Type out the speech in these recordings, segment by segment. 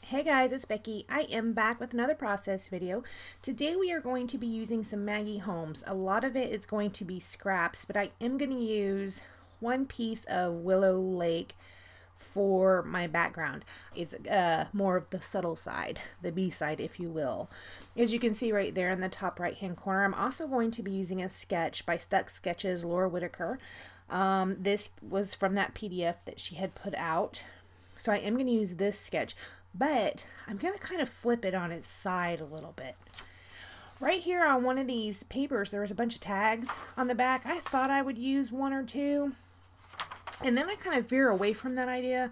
Hey guys, it's Becky. I am back with another process video. Today we are going to be using some Maggie Holmes. A lot of it is going to be scraps, but I am going to use one piece of Willow Lake for my background. It's more of the subtle side, the B side if you will. As you can see right there in the top right hand corner, I'm also going to be using a sketch by Stuck Sketches, Laura Whitaker. This was from that PDF that she had put out. So I am going to use this sketch, but I'm going to kind of flip it on its side a little bit. Right here on one of these papers, there was a bunch of tags on the back. I thought I would use one or two, and then I kind of veer away from that idea.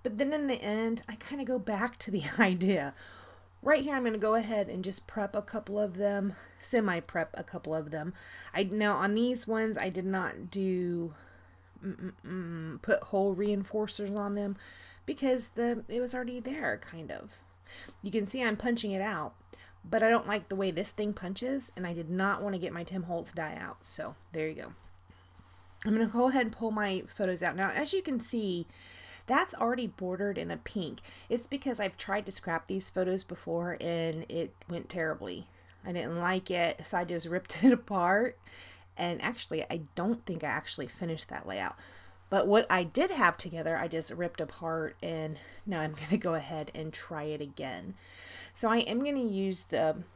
But then in the end, I kind of go back to the idea. Right here, I'm going to go ahead and just prep a couple of them, semi-prep a couple of them. Now on these ones, I did not do put hole reinforcers on them, because it was already there, kind of. You can see I'm punching it out, but I don't like the way this thing punches, and I did not want to get my Tim Holtz die out, so there you go. I'm going to go ahead and pull my photos out. Now, as you can see, that's already bordered in a pink. It's because I've tried to scrap these photos before, and it went terribly. I didn't like it, so I just ripped it apart, and actually, I don't think I actually finished that layout. But what I did have together, I just ripped apart, and now I'm going to go ahead and try it again. So I am going to use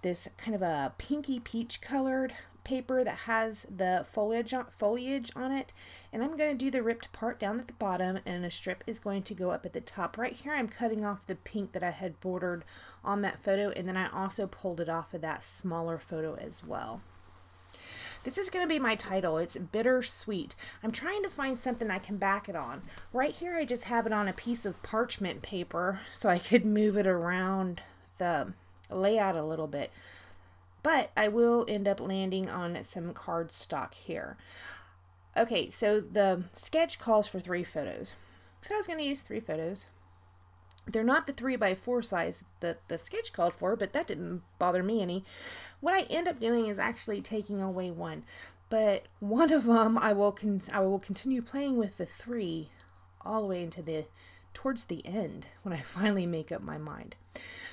this kind of a pinky peach colored paper that has the foliage on it, and I'm going to do the ripped part down at the bottom, and a strip is going to go up at the top. Right here I'm cutting off the pink that I had bordered on that photo, and then I also pulled it off of that smaller photo as well. This is going to be my title. It's Bittersweet. I'm trying to find something I can back it on. Right here I just have it on a piece of parchment paper so I could move it around the layout a little bit. But I will end up landing on some cardstock here. Okay, so the sketch calls for 3 photos. So I was going to use 3 photos. They're not the 3x4 size that the sketch called for, but that didn't bother me any. What I end up doing is actually taking away one, but one of them I will continue playing with the 3 all the way into towards the end when I finally make up my mind.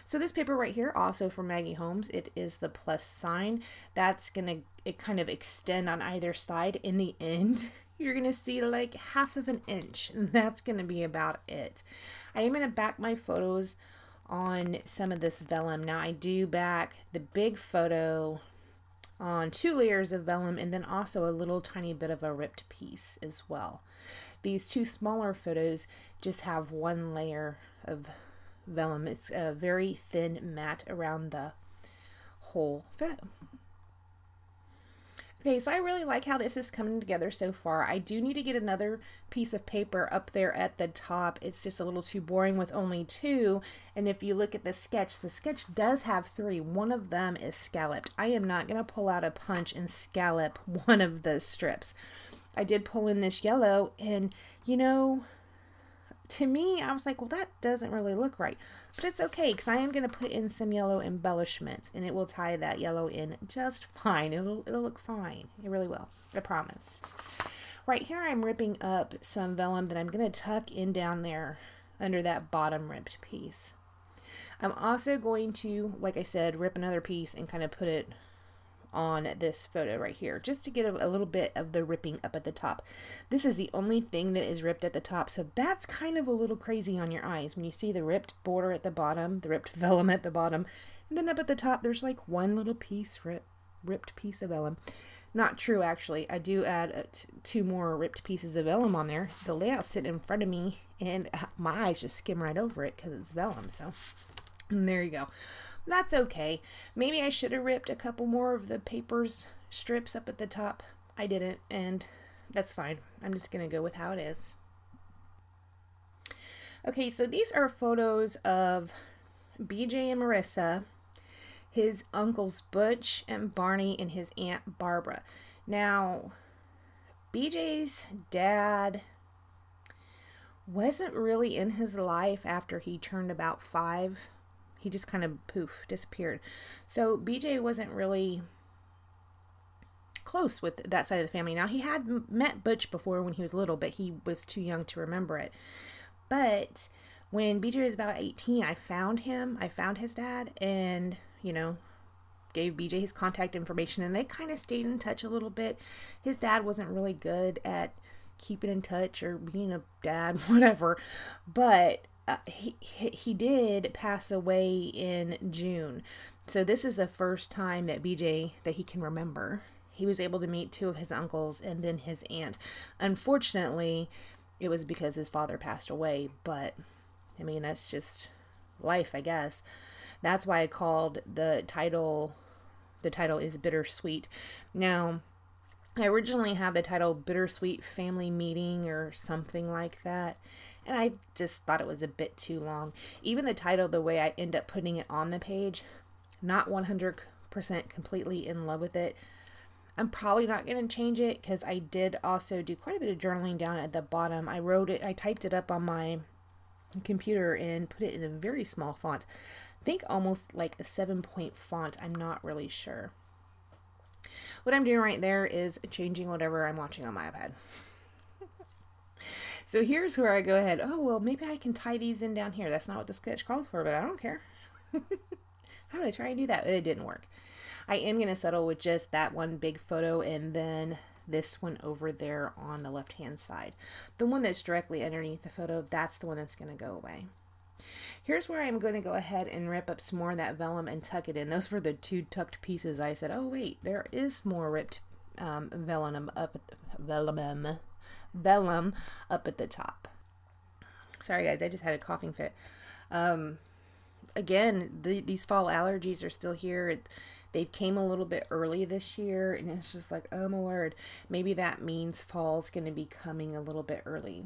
So this paper right here, also from Maggie Holmes, it is the plus sign. That's gonna kind of extend on either side. In the end, you're gonna see like half of an inch, and that's gonna be about it. I am gonna back my photos on some of this vellum. Now I do back the big photo on 2 layers of vellum, and then also a little tiny bit of a ripped piece as well. These 2 smaller photos just have 1 layer of vellum. It's a very thin matte around the whole photo. Okay, so I really like how this is coming together so far. I do need to get another piece of paper up there at the top. It's just a little too boring with only 2. And if you look at the sketch does have 3. One of them is scalloped. I am not going to pull out a punch and scallop one of the strips. I did pull in this yellow, and you know, to me, I was like, well, that doesn't really look right. But it's okay, because I am going to put in some yellow embellishments, and it will tie that yellow in just fine. It'll look fine. It really will. I promise. Right here, I'm ripping up some vellum that I'm going to tuck in down there under that bottom ripped piece. I'm also going to, like I said, rip another piece and kind of put it on this photo right here, just to get a little bit of the ripping up at the top. This is the only thing that is ripped at the top, so that's kind of a little crazy on your eyes when you see the ripped border at the bottom, the ripped vellum at the bottom, and then up at the top there's like one little piece, ripped piece of vellum. Not true, actually. I do add 2 more ripped pieces of vellum on there. The layout's sitting in front of me, and my eyes just skim right over it because it's vellum, so and there you go. That's okay. Maybe I should have ripped a couple more of the paper's strips up at the top. I didn't, and that's fine. I'm just going to go with how it is. Okay, so these are photos of BJ and Marissa, his uncles Butch and Barney, and his Aunt Barbara. Now, BJ's dad wasn't really in his life after he turned about 5. He just kind of poof, disappeared. So BJ wasn't really close with that side of the family. Now, he had met Butch before when he was little, but he was too young to remember it. But When BJ was about 18, I found him. I found his dad and, you know, gave BJ his contact information, and they kind of stayed in touch a little bit. His dad wasn't really good at keeping in touch or being a dad, whatever, but he did pass away in June. So this is the first time that BJ, that he can remember, he was able to meet two of his uncles and then his aunt. Unfortunately, it was because his father passed away, but I mean, that's just life, I guess. That's why I called the title is Bittersweet. Now, I originally had the title Bittersweet Family Meeting or something like that, and I just thought it was a bit too long. Even the title, the way I end up putting it on the page, not 100% completely in love with it. I'm probably not going to change it because I did also do quite a bit of journaling down at the bottom. I typed it up on my computer and put it in a very small font. I think almost like a 7-point font. I'm not really sure. What I'm doing right there is changing whatever I'm watching on my iPad. So here's where I go ahead. Oh, well, maybe I can tie these in down here. That's not what the sketch calls for, but I don't care. I'm going to try and do that. It didn't work. I am going to settle with just that one big photo and then this one over there on the left-hand side. The one that's directly underneath the photo, that's the one that's going to go away. Here's where I'm going to go ahead and rip up some more of that vellum and tuck it in. Those were the two tucked pieces. I said, oh wait, there is more ripped vellum up at the, vellum up at the top. Sorry guys, I just had a coughing fit. Again, these fall allergies are still here. They came a little bit early this year, and it's just like, oh my word, maybe that means fall's going to be coming a little bit early.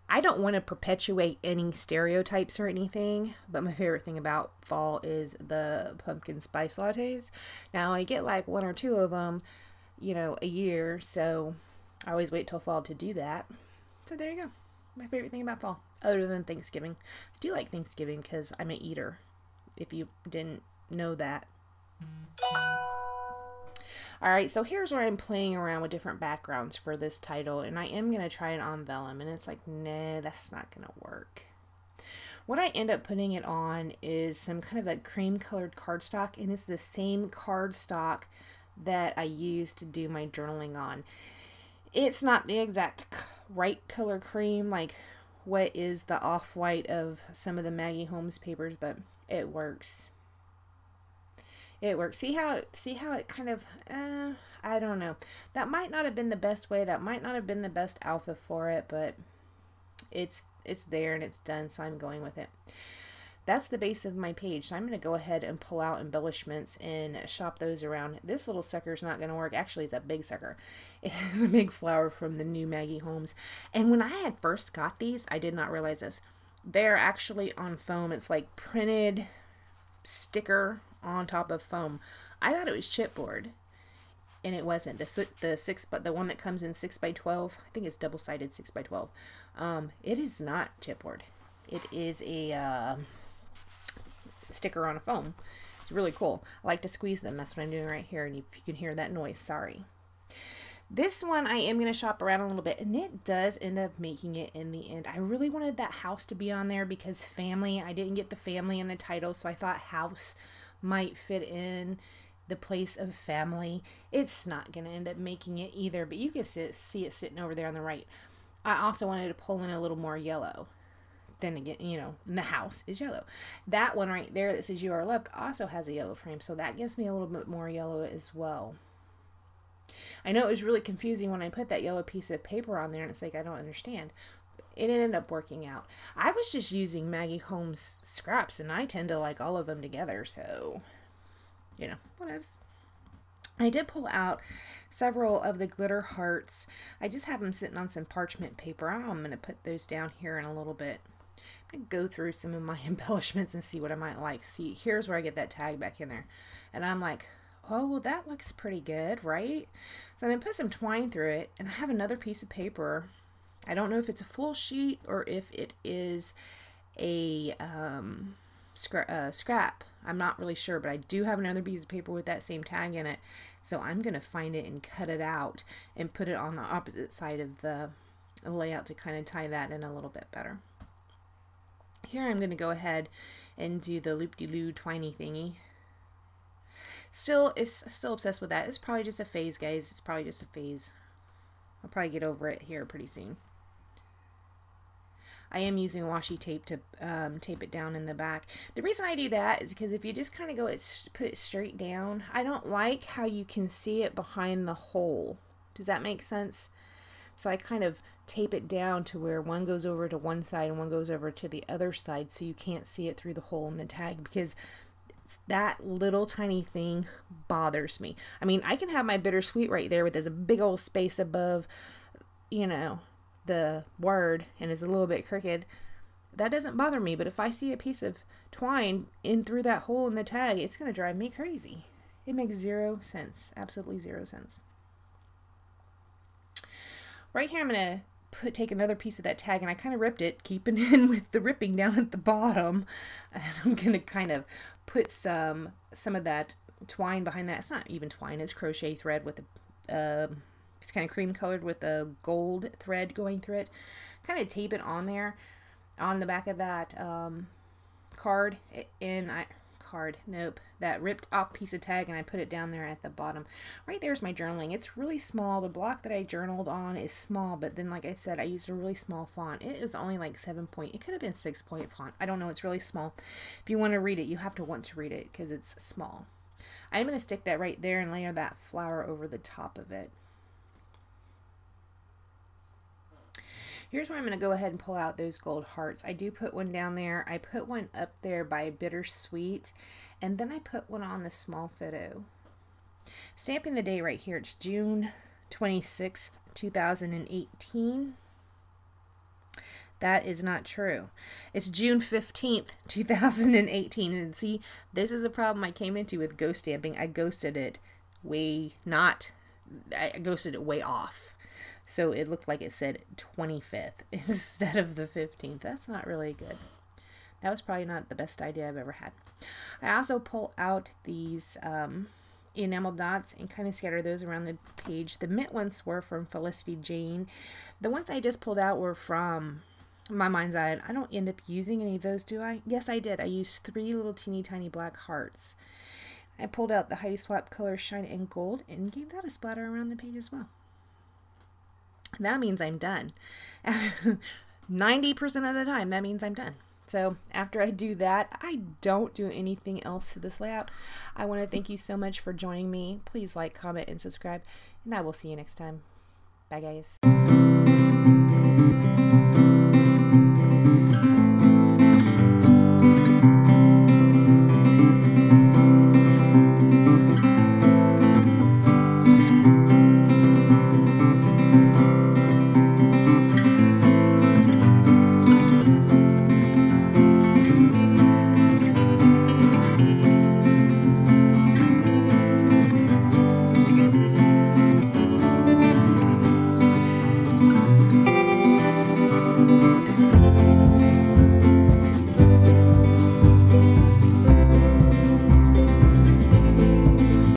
I don't want to perpetuate any stereotypes or anything, but my favorite thing about fall is the pumpkin spice lattes. Now, I get like 1 or 2 of them, you know, a year, so I always wait till fall to do that. So there you go. My favorite thing about fall, other than Thanksgiving. I do like Thanksgiving because I'm an eater, if you didn't know that. Alright, so here's where I'm playing around with different backgrounds for this title, and I am going to try it on vellum, and it's like, nah, that's not going to work. What I end up putting it on is some kind of a cream colored cardstock, and it's the same cardstock that I used to do my journaling on. It's not the exact right color cream, like what is the off-white of some of the Maggie Holmes papers, but it works. It works. See how it kind of, I don't know. That might not have been the best way. That might not have been the best alpha for it, but it's there and it's done, so I'm going with it. That's the base of my page, so I'm going to go ahead and pull out embellishments and shop those around. This little sucker is not going to work. Actually, it's a big sucker. It's a big flower from the new Maggie Holmes. And when I had first got these, I did not realize this. They're actually on foam. It's like printed sticker on top of foam. I thought it was chipboard, and it wasn't. The one that comes in 6x12, I think it's double-sided 6x12. It is not chipboard. It is a sticker on a foam. It's really cool. I like to squeeze them. That's what I'm doing right here, and if you can hear that noise, sorry. This one I am going to shop around a little bit, and it does end up making it in the end. I really wanted that house to be on there because family, I didn't get the family in the title, so I thought house might fit in the place of family. It's not going to end up making it either, but you can see it sitting over there on the right. I also wanted to pull in a little more yellow. Then again, you know, the house is yellow. That one right there that says You Are Loved also has a yellow frame, so that gives me a little bit more yellow as well. I know it was really confusing when I put that yellow piece of paper on there, and it's like, I don't understand. It ended up working out. I was just using Maggie Holmes scraps, and I tend to like all of them together, so, you know, whatevs. I did pull out several of the glitter hearts. I just have them sitting on some parchment paper. I'm going to put those down here in a little bit. I'm going to go through some of my embellishments and see what I might like. See, here's where I get that tag back in there. And I'm like, oh, well, that looks pretty good, right? So I'm going to put some twine through it, and I have another piece of paper. I don't know if it's a full sheet or if it is a scrap. I'm not really sure, but I do have another piece of paper with that same tag in it. So I'm going to find it and cut it out and put it on the opposite side of the layout to kind of tie that in a little bit better. Here I'm going to go ahead and do the loop-de-loo twiny thingy. Still obsessed with that. It's probably just a phase, guys. It's probably just a phase. I'll probably get over it here pretty soon. I am using washi tape to tape it down in the back. The reason I do that is because if you just kind of put it straight down, I don't like how you can see it behind the hole. Does that make sense? So I kind of tape it down to where one goes over to one side and one goes over to the other side, so you can't see it through the hole in the tag, because that little tiny thing bothers me. I mean, I can have my Bittersweet right there with this big old space above, you know, the word, and is a little bit crooked. That doesn't bother me, but if I see a piece of twine in through that hole in the tag, it's going to drive me crazy. It makes zero sense. Absolutely zero sense. Right here I'm going to take another piece of that tag, and I kind of ripped it, keeping in with the ripping down at the bottom, and I'm going to kind of put some of that twine behind that. It's not even twine, it's crochet thread with a it's kind of cream colored with a gold thread going through it. Kind of tape it on there on the back of that card, and that ripped off piece of tag, and I put it down there at the bottom. Right there's my journaling. It's really small. The block that I journaled on is small, but then, like I said, I used a really small font. It was only like 7-point. It could have been 6-point font. I don't know. It's really small. If you want to read it, you have to want to read it because it's small. I'm going to stick that right there and layer that flower over the top of it. Here's where I'm going to go ahead and pull out those gold hearts. I do put one down there. I put one up there by Bittersweet, and then I put one on the small photo. Stamping the day right here. It's June 26th, 2018. That is not true. It's June 15th, 2018. And see, this is a problem I came into with ghost stamping. I ghosted it way off. So it looked like it said 25th instead of the 15th. That's not really good. That was probably not the best idea I've ever had. I also pull out these enamel dots and kind of scatter those around the page. The mint ones were from Felicity Jane. The ones I just pulled out were from My Mind's Eye. I don't end up using any of those, do I? Yes, I did. I used 3 little teeny tiny black hearts. I pulled out the Heidi Swap color Shine and Gold and gave that a splatter around the page as well. That means I'm done. 90% of the time, that means I'm done. So after I do that, I don't do anything else to this layout. I want to thank you so much for joining me. Please like, comment, and subscribe, and I will see you next time. Bye, guys.